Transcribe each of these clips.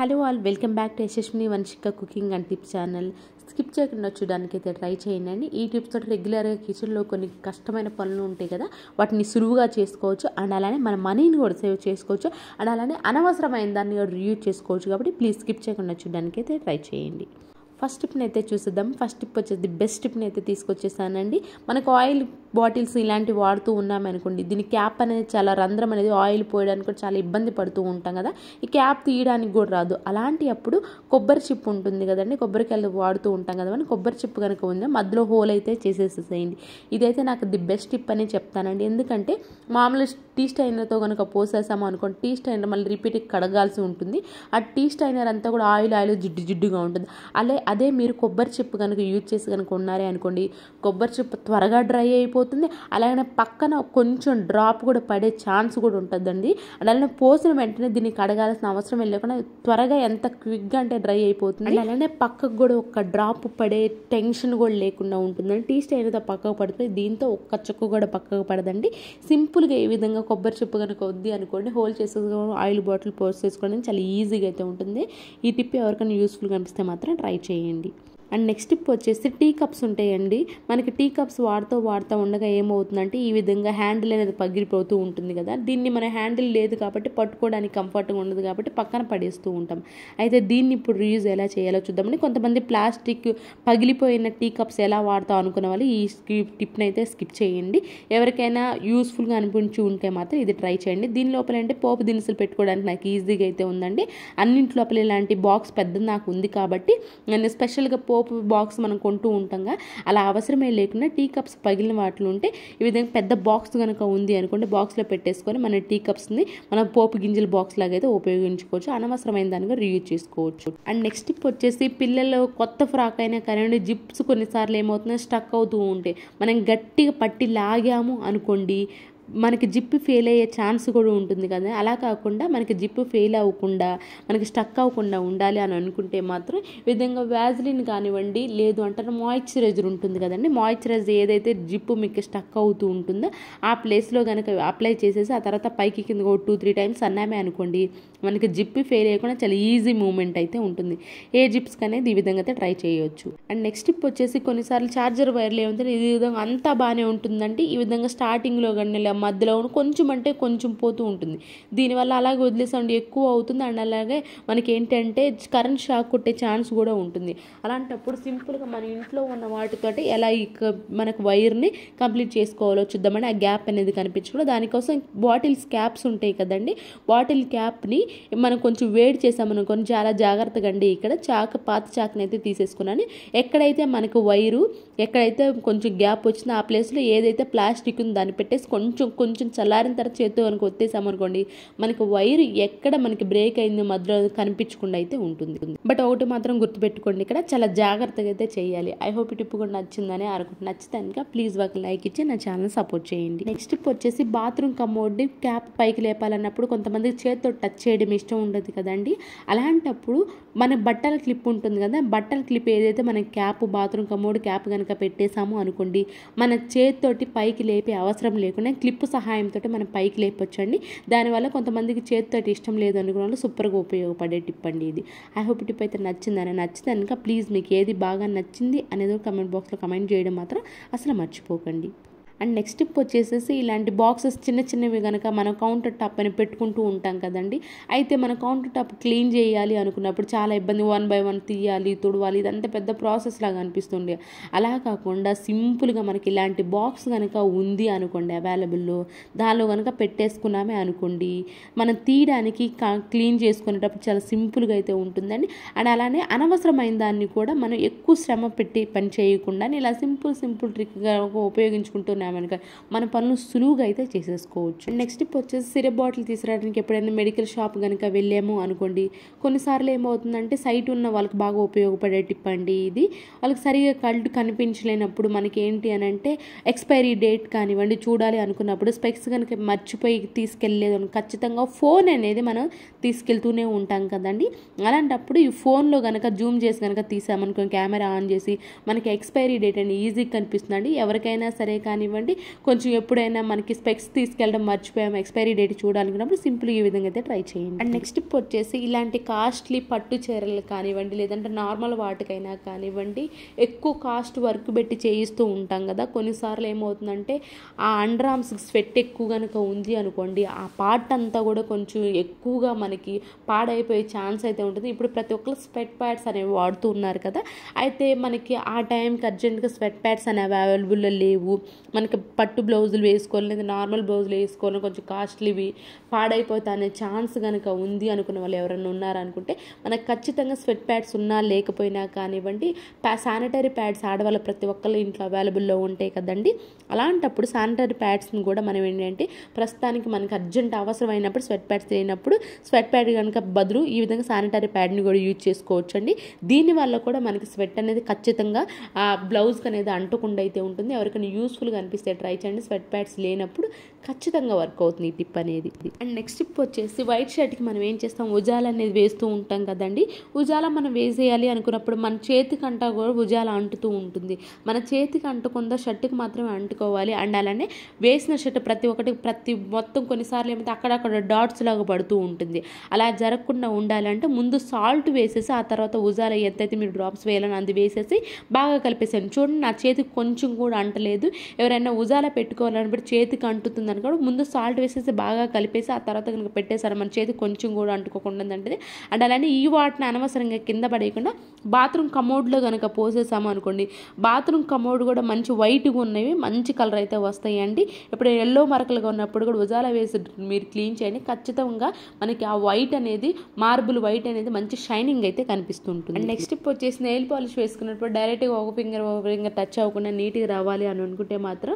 Hello all, welcome back to Yashaswini Vamshika cooking and tips channel. Skip చేయకుండా చూడడానికి అయితే try చేయండి. ఈ టిప్స్ తోటి రెగ్యులర్గా కిచెన్లో కొన్ని కష్టమైన పనులు ఉంటాయి కదా, వాటిని సులువుగా చేసుకోవచ్చు అండ్ అలానే మన మనీని కూడా సేవ్ చేసుకోవచ్చు అండ్ అలానే అనవసరమైన దాన్ని కూడా రియూజ్ చేసుకోవచ్చు. కాబట్టి ప్లీజ్ స్కిప్ చేయకుండా చూడడానికి అయితే ట్రై చేయండి. ఫస్ట్ టిప్ని అయితే చూసేద్దాం. ఫస్ట్ టిప్ వచ్చేసి బెస్ట్ టిప్ని అయితే తీసుకొచ్చేసానండి. మనకు ఆయిల్ బాటిల్స్ ఇలాంటివి వాడుతూ ఉన్నామనుకోండి, దీని క్యాప్ అనేది చాలా రంధ్రం అనేది ఆయిల్ పోయడానికి కూడా చాలా ఇబ్బంది పడుతూ ఉంటాం కదా, ఈ క్యాప్ తీయడానికి కూడా రాదు. అలాంటి అప్పుడు కొబ్బరి చిప్ ఉంటుంది కదండి, కొబ్బరికాయలు వాడుతూ ఉంటాం కదా, అని కొబ్బరి చిప్ కనుక ఉంది మధ్యలో హోల్ అయితే చేసేసేసేయండి. ఇదైతే నాకు ది బెస్ట్ టిప్ అని చెప్తానండి. ఎందుకంటే మామూలు టీ స్టైనర్తో కనుక పోసేసాము అనుకోండి, టీ స్టైనర్ మళ్ళీ రిపీట్ కడగాల్సి ఉంటుంది. ఆ టీ స్టైనర్ అంతా కూడా ఆయిల్ జిడ్డుగా ఉంటుంది. అదే మీరు కొబ్బరి చిప్ కనుక యూజ్ చేసి కనుక ఉన్నారే అనుకోండి, కొబ్బరి చిప్ త్వరగా డ్రై అయిపోతుంది. అలాగే పక్కన కొంచెం డ్రాప్ కూడా పడే ఛాన్స్ కూడా ఉంటుందండి. అలానే పోసిన వెంటనే దీన్ని కడగాల్సిన అవసరం లేకుండా త్వరగా ఎంత క్విక్గా అంటే డ్రై అయిపోతుంది. అలానే పక్కకు కూడా ఒక డ్రాప్ పడే టెన్షన్ కూడా లేకుండా ఉంటుందండి. టీ స్టైనర్తో పక్కకు పడుతుంది, దీంతో ఒక్క చుక్క కూడా పక్కకు పడదండి. సింపుల్గా ఈ విధంగా కొబ్బరి చిప్ కనుక వద్ది అనుకోండి, హోల్ చేసేసుకోవడం, ఆయిల్ బాటిల్ పోసేసుకోవడం చాలా ఈజీగా అయితే ఉంటుంది. ఈ టిప్ ఎవరికైనా యూస్ఫుల్గా అనిపిస్తే మాత్రం ట్రై చేయండి. అండ్ నెక్స్ట్ టిప్ వచ్చేసి టీ కప్స్ ఉంటాయండి. మనకి టీ కప్స్ వాడుతూ ఉండగా ఏమవుతుందంటే ఈ విధంగా హ్యాండిల్ అనేది పగిలిపోతూ ఉంటుంది కదా, దీన్ని మన హ్యాండిల్ లేదు కాబట్టి పట్టుకోవడానికి కంఫర్ట్గా ఉండదు కాబట్టి పక్కన పడేస్తూ ఉంటాం. అయితే దీన్ని ఇప్పుడు రీయూజ్ ఎలా చేయాలో చూద్దామని, కొంతమంది ప్లాస్టిక్ పగిలిపోయిన టీ కప్స్ ఎలా వాడతాం అనుకున్న వాళ్ళు ఈ టిప్ని అయితే స్కిప్ చేయండి. ఎవరికైనా యూస్ఫుల్గా అనిపించి ఉంటే మాత్రం ఇది ట్రై చేయండి. దీని లోపల అంటే పోపు దినుసులు పెట్టుకోవడానికి నాకు ఈజీగా అయితే ఉందండి. అన్నింటి లోపల ఇలాంటి బాక్స్ పెద్దది నాకు ఉంది కాబట్టి నేను స్పెషల్గా పోపు బాక్స్ మనం కొంటూ ఉంటాంగా, అలా అవసరమే లేకుండా టీ కప్స్ పగిలిన వాటిలో ఉంటే ఈ విధంగా పెద్ద బాక్స్ కనుక ఉంది అనుకోండి, బాక్స్లో పెట్టేసుకొని మన టీ కప్స్ని మనం పోపు గింజల బాక్స్ లాగా అయితే ఉపయోగించుకోవచ్చు. అనవసరమైన దానిగా రీయూజ్ చేసుకోవచ్చు. అండ్ నెక్స్ట్ టిప్ వచ్చేసి పిల్లలు కొత్త ఫ్రాక్ అయినా కానీ జిప్స్ కొన్నిసార్లు ఏమవుతుందో స్టక్ అవుతూ ఉంటాయి. మనం గట్టిగా పట్టి లాగాము అనుకోండి, మనకి జిప్ ఫెయిల్ అయ్యే ఛాన్స్ కూడా ఉంటుంది కదా. అలా కాకుండా మనకి జిప్ ఫెయిల్ అవ్వకుండా మనకి స్టక్ అవ్వకుండా ఉండాలి అని అనుకుంటే మాత్రం ఈ విధంగా వ్యాజ్లిన్ కానివ్వండి, లేదు అంటే మాయిశ్చరైజర్ ఉంటుంది కదండి, మాయిశ్చరైజర్ ఏదైతే జిప్ మీకు స్టక్ అవుతూ ఉంటుందో ఆ ప్లేస్లో కనుక అప్లై చేసేసి ఆ తర్వాత పైకి కింద 2-3 టైమ్స్ అన్నామే అనుకోండి, మనకి జిప్ ఫెయిల్ అయ్యకుండా చాలా ఈజీ మూమెంట్ అయితే ఉంటుంది. ఏ జిప్స్ అనేది ఈ విధంగా అయితే ట్రై చేయొచ్చు. అండ్ నెక్స్ట్ టిప్ వచ్చేసి కొన్నిసార్లు ఛార్జర్ వైర్లు ఏముంటుంది ఈ విధంగా అంతా బాగానే ఉంటుందండి. ఈ విధంగా స్టార్టింగ్లో కానీ మధ్యలో కొంచెం అంటే కొంచెం పోతూ ఉంటుంది. దీనివల్ల అలాగే వదిలేసండి ఎక్కువ అవుతుంది. అండ్ అలాగే మనకి ఏంటంటే కరెంట్ షాక్ కొట్టే ఛాన్స్ కూడా ఉంటుంది. అలాంటప్పుడు సింపుల్గా మన ఇంట్లో ఉన్న వాటితోటి ఎలా మనకు వైర్ని కంప్లీట్ చేసుకోవాలో చూద్దామని, ఆ గ్యాప్ అనేది కనిపించకుండా దానికోసం బాటిల్స్ క్యాప్స్ ఉంటాయి కదండి, బాటిల్ క్యాప్ని మనం కొంచెం వేడి చేసామనుకొని చాలా జాగ్రత్తగా అండి ఇక్కడ పాత చాకుని అయితే తీసేసుకున్నాను. ఎక్కడైతే మనకు వైరు ఎక్కడైతే కొంచెం గ్యాప్ వచ్చిందో ఆ ప్లేస్లో ఏదైతే ప్లాస్టిక్ ఉందో దాన్ని పెట్టేసి కొంచెం చల్లారిన తర్వాత చేత్తో కనుక ఒత్తేసామనుకోండి, మనకు వైర్ ఎక్కడ మనకి బ్రేక్ అయిందో మధ్యలో కనిపించకుండా అయితే ఉంటుంది. బట్ ఒకటి మాత్రం గుర్తుపెట్టుకోండి, ఇక్కడ చాలా జాగ్రత్తగా అయితే చేయాలి. ఐ హోప్ ఈ టిప్ కూడా నచ్చిందని అనుకుంటున్నాను. నచ్చితే కనుక ప్లీజ్ ఒక లైక్ ఇచ్చి నా ఛానల్ సపోర్ట్ చేయండి. నెక్స్ట్ టిప్ వచ్చేసి బాత్రూమ్ కమోడ్ని క్యాప్ పైకి లేపాలన్నప్పుడు కొంతమందికి చేతితో టచ్ చేయడం ఇష్టం ఉండదు కదండి. అలాంటప్పుడు మన బట్టల క్లిప్ ఉంటుంది కదా, బట్టల క్లిప్ ఏదైతే మన క్యాప్ బాత్రూమ్ కమోడ్ క్యాప్ కనుక పెట్టేసాము అనుకోండి, మన చేతితోటి పైకి లేపే అవసరం లేకుండా క్లిప్ సహాయంతో మనం పైకి లేపొచ్చండి. దానివల్ల కొంతమందికి చేతితో ఇష్టం లేదు అనుకున్న వాళ్ళు సూపర్గా ఉపయోగపడే టిప్ అండి ఇది. ఐ హోప్ టిప్ అయితే నచ్చితే కనుక ప్లీజ్ మీకు ఏది బాగా నచ్చింది అనేది కమెంట్ బాక్స్లో కమెంట్ చేయడం మాత్రం అసలు మర్చిపోకండి. అండ్ నెక్స్ట్ టిప్ వచ్చేసేసి ఇలాంటి బాక్సెస్ చిన్నవి కనుక మనం కౌంటర్ టాప్ అని పెట్టుకుంటూ ఉంటాం కదండి. అయితే మన కౌంటర్ టాప్ క్లీన్ చేయాలి అనుకున్నప్పుడు చాలా ఇబ్బంది, 1 by 1 తీయాలి, తుడవాలి, ఇదంతా పెద్ద ప్రాసెస్ లాగా అనిపిస్తుండే. అలా కాకుండా సింపుల్గా మనకి ఇలాంటి బాక్స్ కనుక ఉంది అనుకోండి అవైలబుల్లో, దానిలో కనుక పెట్టేసుకున్నామే అనుకోండి, మనం తీయడానికి క్లీన్ చేసుకునేటప్పుడు చాలా సింపుల్గా అయితే ఉంటుందండి. అండ్ అలానే అనవసరమైన దాన్ని కూడా మనం ఎక్కువ శ్రమ పెట్టి పని చేయకుండా ఇలా సింపుల్ ట్రిక్గా ఉపయోగించుకుంటున్నాం మనకి మన పనులు సులువుగా అయితే చేసేసుకోవచ్చు. నెక్స్ట్ టిప్ వచ్చేసి సిరప్ బాటిల్ తీసుకురావడానికి ఎప్పుడైనా మెడికల్ షాప్ కనుక వెళ్ళాము అనుకోండి, కొన్నిసార్లు ఏమవుతుందంటే సైట్ ఉన్న వాళ్ళకి బాగా ఉపయోగపడే టిప్ అండి ఇది. వాళ్ళకి సరిగా కళ్ళు కనిపించలేనప్పుడు మనకి ఏంటి అని అంటే ఎక్స్పైరీ డేట్ కానివ్వండి చూడాలి అనుకున్నప్పుడు స్పెక్స్ కనుక మర్చిపోయి తీసుకెళ్ళలేదు ఖచ్చితంగా ఫోన్ అనేది మనం తీసుకెళ్తూనే ఉంటాం కదండి. అలాంటప్పుడు ఈ ఫోన్లో కనుక జూమ్ చేసి కనుక తీసామనుకో, కెమెరా ఆన్ చేసి మనకి ఎక్స్పైరీ డేట్ అని ఈజీగా కనిపిస్తుందండి. ఎవరికైనా సరే కానివ్వండి కదండి. కొంచెం ఎప్పుడైనా మనకి స్పెక్స్ తీసుకెళ్ళడం మర్చిపోయాము, ఎక్స్పైరీ డేట్ చూడాలనుకున్నప్పుడు సింపుల్ ఈ విధంగా అయితే ట్రై చేయండి. అండ్ నెక్స్ట్ టిప్ వచ్చేసి ఇలాంటి కాస్ట్లీ పట్టు చీరలు కానివ్వండి, లేదంటే నార్మల్ వాటికైనా కానివ్వండి, ఎక్కువ కాస్ట్ వర్క్ పెట్టి చేయిస్తూ ఉంటాం కదా. కొన్నిసార్లు ఏమవుతుందంటే ఆ అండర్ ఆర్మ్స్ స్వెట్ ఎక్కువ కనుక ఉంది అనుకోండి, ఆ పార్ట్ అంతా కూడా కొంచెం ఎక్కువగా మనకి పాడైపోయే ఛాన్స్ అయితే ఉంటుంది. ఇప్పుడు ప్రతి ఒక్కరు స్వెట్ ప్యాడ్స్ అనేవి వాడుతూ ఉన్నారు కదా. అయితే మనకి ఆ టైంకి అర్జెంట్గా స్వెట్ ప్యాడ్స్ అనేవి అవైలబుల్లో లేవు, మనకి పట్టు బ్లౌజులు వేసుకోవాలి లేదా నార్మల్ బ్లౌజులు వేసుకోవాలి, కొంచెం కాస్ట్లీవి పాడైపోతా అనే ఛాన్స్ కనుక ఉంది అనుకున్న వాళ్ళు ఎవరైనా ఉన్నారనుకుంటే మనకు ఖచ్చితంగా స్వెట్ ప్యాడ్స్ ఉన్నా లేకపోయినా కానివ్వండి, శానిటరీ ప్యాడ్స్ ఆడవాళ్ళ ప్రతి ఒక్కళ్ళ ఇంట్లో అవైలబుల్లో ఉంటాయి కదండి. అలాంటప్పుడు శానిటరీ ప్యాడ్స్ని కూడా మనం ఏంటంటే ప్రస్తుతానికి మనకి అర్జెంట్ అవసరమైనప్పుడు స్వెట్ ప్యాడ్స్ లేనప్పుడు స్వెట్ ప్యాడ్ కనుక బదులు ఈ విధంగా శానిటరీ ప్యాడ్ని కూడా యూజ్ చేసుకోవచ్చు అండి. దీనివల్ల కూడా మనకి స్వెట్ అనేది ఖచ్చితంగా ఆ బ్లౌజ్కి అనేది అంటకుండా అయితే ఉంటుంది. ఎవరికైనా యూస్ఫుల్గా అనిపిస్తే ట్రై చేయండి. స్వెట్ ప్యాడ్స్ లేనప్పుడు ఖచ్చితంగా వర్క్ అవుతుంది ఈ టిప్ అనేది. అండ్ నెక్స్ట్ టిప్ వచ్చేసి వైట్ షర్ట్కి మనం ఏం చేస్తాం, ఉజాల అనేది వేస్తూ ఉంటాం కదండి. ఉజాల మనం వేసేయాలి అనుకున్నప్పుడు మన చేతికి అంటా కూడా ఉజాల అంటుతూ ఉంటుంది. మన చేతికి అంటుకుందా షర్ట్కి మాత్రమే అంటుకోవాలి. అండ్ అలానే వేసిన షర్ట్ ప్రతి మొత్తం కొన్నిసార్లు ఏమైతే అక్కడక్కడ డాట్స్ లాగా పడుతూ ఉంటుంది. అలా జరగకుండా ఉండాలంటే ముందు సాల్ట్ వేసేసి ఆ తర్వాత ఉజాల ఎంతైతే మీరు డ్రాప్స్ వేయాలని అది వేసేసి బాగా కలిపేసాను. చూడండి నా చేతికి కొంచెం కూడా అంటలేదు. ఎవరైనా ఉజాల పెట్టుకోవాలన్నప్పుడు చేతికి అంటుతుంది అనుకో ముందు సాల్ట్ వేసేసి బాగా కలిపేసి ఆ తర్వాత కనుక పెట్టేసారు మన చేతికి కొంచెం కూడా అంటుకోకుండా అంటే. అండ్ అలానే ఈ వాటిని అనవసరంగా కింద పడేయకుండా బాత్రూమ్ కమోడ్లో కనుక పోసేసాము అనుకోండి, బాత్రూమ్ కమోడ్ కూడా మంచి వైట్గా ఉన్నవి మంచి కలర్ అయితే వస్తాయండి. ఇప్పుడు ఎల్లో మరకలుగా ఉన్నప్పుడు కూడా ఉజాల వేసి మీరు క్లీన్ చేయండి, ఖచ్చితంగా మనకి ఆ వైట్ అనేది మార్బుల్ వైట్ అనేది మంచి షైనింగ్ అయితే కనిపిస్తుంటుంది. అండ్ నెక్స్ట్ టిప్ వచ్చేసి నెయిల్ పాలిష్ వేసుకున్నప్పుడు డైరెక్ట్గా ఒక ఫింగర్ టచ్ అవ్వకుండా నీట్గా రావాలి అని అనుకుంటే మాత్రం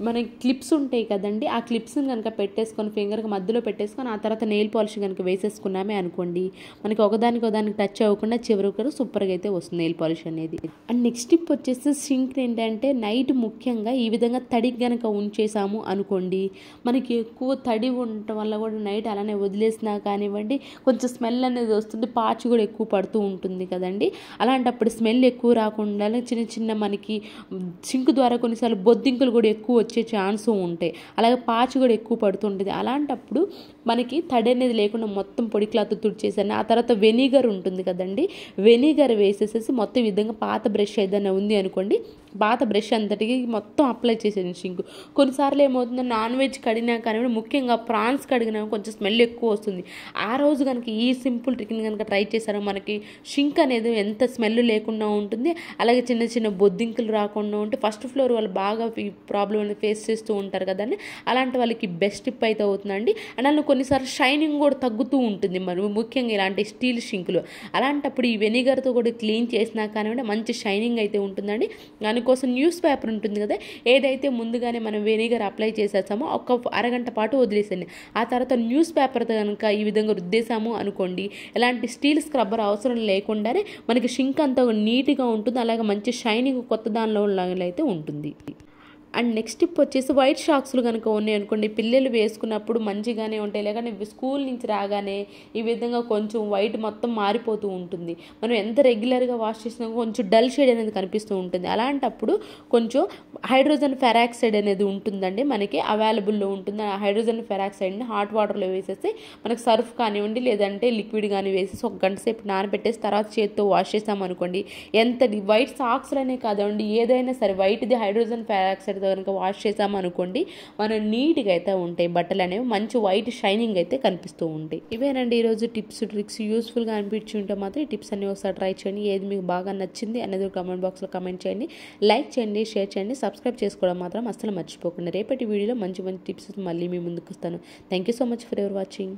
మన క్లిప్స్ ఉంటాయి కదండి, ఆ క్లిప్స్ని కనుక పెట్టేసుకొని ఫింగర్కి మధ్యలో పెట్టేసుకొని ఆ తర్వాత నెయిల్ పాలిష్ కనుక వేసేసుకున్నామే అనుకోండి, మనకి ఒకదానికి టచ్ అవ్వకుండా చివరికి కూడా సూపర్గా అయితే వస్తుంది నెయిల్ పాలిష్ అనేది. అండ్ నెక్స్ట్ టిప్ వచ్చేసి సింక్ ఏంటంటే నైట్ ముఖ్యంగా ఈ విధంగా తడి కనుక ఉంచేసాము అనుకోండి, మనకి ఎక్కువ తడి ఉండటం వల్ల కూడా నైట్ అలానే వదిలేసినా కానివ్వండి కొంచెం స్మెల్ అనేది వస్తుంది, పాచి కూడా ఎక్కువ పడుతూ ఉంటుంది కదండి. అలాంటప్పుడు స్మెల్ ఎక్కువ రాకుండా చిన్న మనకి సింక్ ద్వారా కొన్నిసార్లు బొద్దింకులు కూడా ఎక్కువ వచ్చే ఛాన్స్ ఉంటాయి, అలాగే పాచి కూడా ఎక్కువ పడుతుంటుంది. అలాంటప్పుడు మనకి తడి అనేది లేకుండా మొత్తం పొడి క్లాత్ తుడిచేసాను. ఆ తర్వాత వెనిగర్ ఉంటుంది కదండి, వెనిగర్ వేసేసేసి మొత్తం విధంగా పాత బ్రష్ ఏదైనా ఉంది అనుకోండి, పాత బ్రష్ అంతటికి మొత్తం అప్లై చేసేది సింక్. కొన్నిసార్లు ఏమవుతుందో నాన్ వెజ్ కడిగినా కానీ ముఖ్యంగా ప్రాన్స్ కడిగినా కొంచెం స్మెల్ ఎక్కువ వస్తుంది. ఆ రోజు కనుక ఈ సింపుల్ ట్రిక్ని కనుక ట్రై చేశారో మనకి షింక్ అనేది ఎంత స్మెల్ లేకుండా ఉంటుంది, అలాగే చిన్న బొద్దింకులు రాకుండా ఉంటే ఫస్ట్ ఫ్లోర్ వాళ్ళు బాగా ఈ ప్రాబ్లం అనేది ఫేస్ చేస్తూ ఉంటారు కదండి. అలాంటి వాళ్ళకి బెస్ట్ టిప్ అయితే అవుతుందండి. అండ్ అలా కొన్నిసార్లు షైనింగ్ కూడా తగ్గుతూ ఉంటుంది మనం ముఖ్యంగా ఇలాంటి స్టీల్ షింకులు. అలాంటప్పుడు ఈ వెనిగర్తో కూడా క్లీన్ చేసినా కానివ్వండి మంచి షైనింగ్ అయితే ఉంటుందండి. దానికోసం న్యూస్ పేపర్ ఉంటుంది కదా, ఏదైతే ముందుగానే మనం వెనిగర్ అప్లై చేసేసామో ఒక అరగంట పాటు వదిలేసండి. ఆ తర్వాత న్యూస్ పేపర్తో కనుక ఈ విధంగా రుద్దేశాము అనుకోండి, ఎలాంటి స్టీల్ స్క్రబ్బర్ అవసరం లేకుండానే మనకి షింక్ అంతా నీట్గా ఉంటుంది, అలాగే మంచి షైనింగ్ కొత్త దానిలో అయితే ఉంటుంది. అండ్ నెక్స్ట్ టిప్ వచ్చేసి వైట్ షాక్స్లు కనుక ఉన్నాయి అనుకోండి, పిల్లలు వేసుకున్నప్పుడు మంచిగానే ఉంటాయి, లేకపోతే స్కూల్ నుంచి రాగానే ఈ విధంగా కొంచెం వైట్ మొత్తం మారిపోతూ ఉంటుంది. మనం ఎంత రెగ్యులర్గా వాష్ చేసినా కొంచెం డల్ షేడ్ అనేది కనిపిస్తూ ఉంటుంది. అలాంటప్పుడు కొంచెం హైడ్రోజన్ పెరాక్సైడ్ అనేది ఉంటుందండి, మనకి అవైలబుల్లో ఉంటుంది. ఆ హైడ్రోజన్ పెరాక్సైడ్ని హాట్ వాటర్లో వేసేసి మనకి సర్ఫ్ కానివ్వండి లేదంటే లిక్విడ్ కానీ వేసేసి ఒక గంట సేపు నానబెట్టేసి తర్వాత చేతితో వాష్ చేసామనుకోండి, ఎంత వైట్ సాక్స్లనే కాదండి ఏదైనా సరే వైట్ది హైడ్రోజన్ పెరాక్సైడ్ కనుక వాష్ చేసామనుకోండి మనం నీట్గా అయితే ఉంటాయి, బట్టలు అనేవి మంచి వైట్ షైనింగ్ అయితే కనిపిస్తూ ఉంటాయి. ఇవేనండి ఈరోజు టిప్స్ ట్రిక్స్. యూస్ఫుల్గా అనిపించి ఉంటే మాత్రం ఈ టిప్స్ అన్ని ఒకసారి ట్రై చేయండి. ఏది మీకు బాగా నచ్చింది అనేది కామెంట్ బాక్స్లో కామెంట్ చేయండి, లైక్ చేయండి, షేర్ చేయండి, సబ్స్క్రైబ్ చేసుకోవడం మాత్రం అస్సలు మర్చిపోకుండా. రేపటి వీడియోలో మంచి టిప్స్ మళ్ళీ మీ ముందుకు వస్తాను. Thank you so much for ever watching.